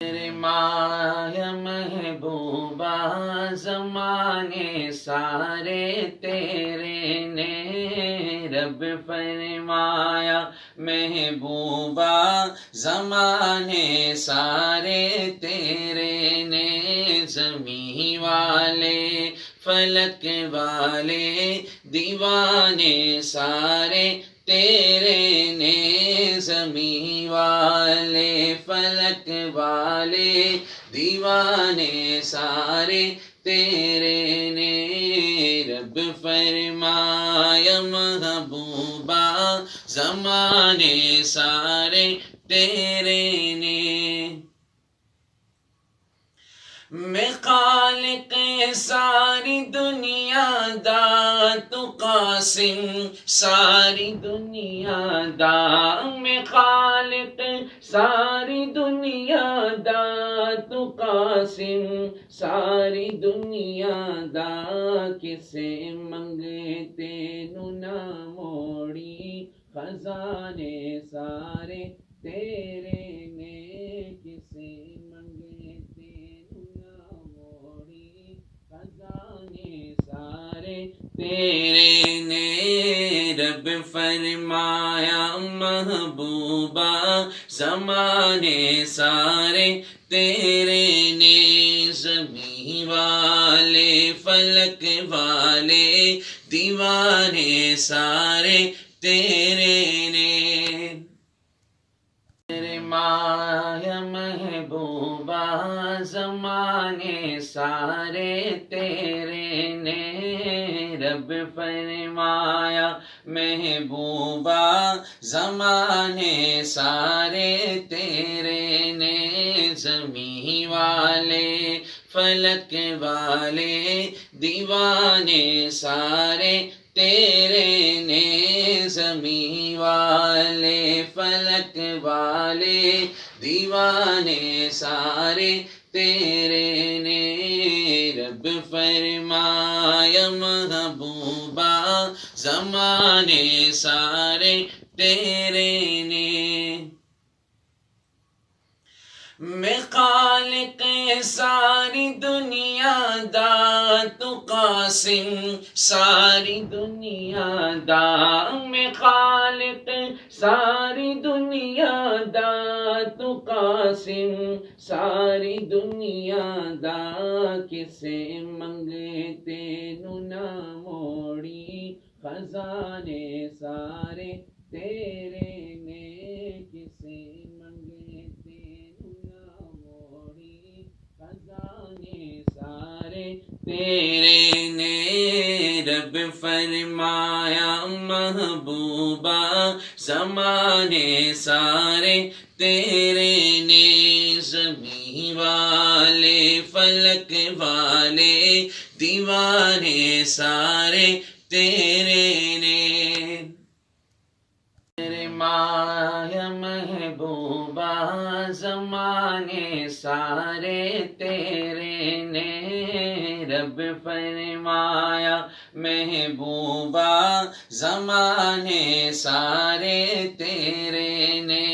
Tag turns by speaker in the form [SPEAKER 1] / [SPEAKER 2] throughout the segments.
[SPEAKER 1] tere maya mehbooba zamane sare tere ne رب فرمایا محبوبہ زمانے سارے تیرے نے زمین والے فلک والے دیوانے سارے تیرے نے زمین والے فلک والے دیوانے سارے تیرے نے رب فرمایا محبوبہ زمانے سارے تیرے نے میں خالق ساری دنیا دا تو قاسم ساری دنیا دا میں خالق ساری دنیا دا تو قاسم ساری دنیا دا کسے منگتے نو نہ موڑی خزانے سارے تیرے نے کسے منگتے خزانے سارے تیرے نے رب فرمایا محبوبہ زمانے سارے تیرے نے زمین والے فلک والے دیوانے سارے تیرے نے tere maya mehbooba zamane sare tere ne رب فرمایا محبوبہ زمانے سارے تیرے نے زمین والے فلک والے دیوانے سارے تیرے نے زمین والے فلک والے دیوانے سارے تیرے نے رب فرمایا محبوبہ زمانے سارے تیرے نے میں خالق ساری دنیا دا تو قاسم ساری دنیا دا میں خالق ساری دنیا دا تو قاسم ساری دنیا دا کسے منگتے نو نہ موڑی خزانے سارے تیرے نے کسے منگتے خزانے سارے تیرے نے رب فرمایا محبوبہ زمانے سارے تیرے نے زمین والے فلک والے دیوانے سارے تیرے نے tere maya mehbooba zamane sare tere ne رب فرمایا محبوبہ زمانے سارے تیرے نے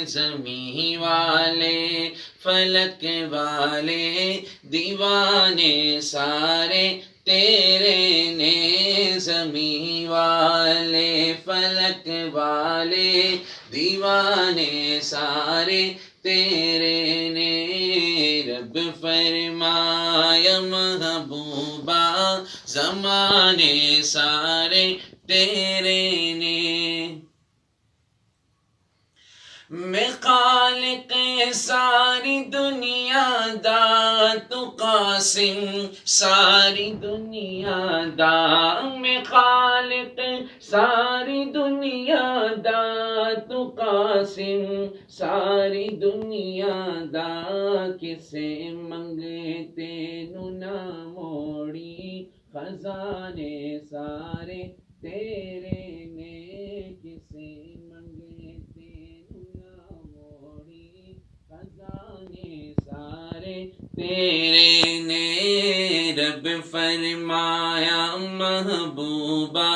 [SPEAKER 1] زمین والے فلک والے دیوانے سارے تیرے نے زمین والے فلک والے دیوانے سارے تیرے نے رب فرمایا محبوبہ زمانے سارے تیرے نے میں خالق ساری دنیا دا تو قاسم ساری دنیا دا میں خالق ساری دنیا دا تو قاسم ساری دنیا دا کسے منگتے نو نہ موڑی خزانے سارے تیرے نے کسے منگتے خزانے سارے تیرے نے رب فرمایا محبوبہ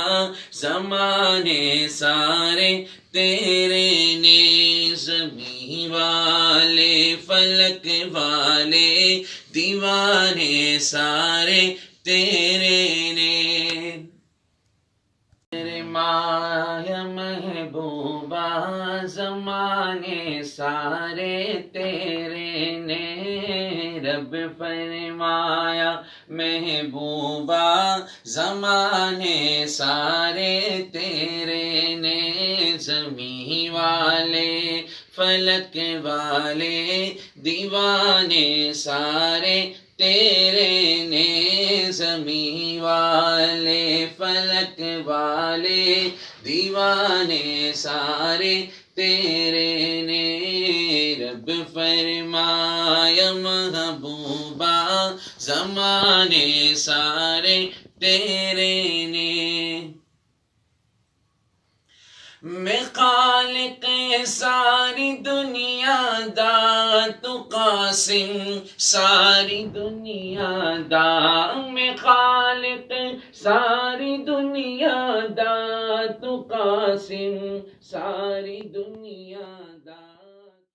[SPEAKER 1] زمانے سارے تیرے نے زمین والے فلک والے دیوانے سارے تیرے نے فرمایا محبوبہ زمانے سارے تیرے نے رب فرمایا محبوبہ زمانے سارے تیرے نے زمین والے فلک والے دیوانے سارے تیرے نے زمین والے فلک والے دیوانے سارے تیرے نے رب فرمایا محبوبہ زمانے سارے تیرے نے میں خالق ساری دنیا دا تو قاسم ساری دنیا دا میں خالق ساری دنیا دا تو قاسم ساری دنیا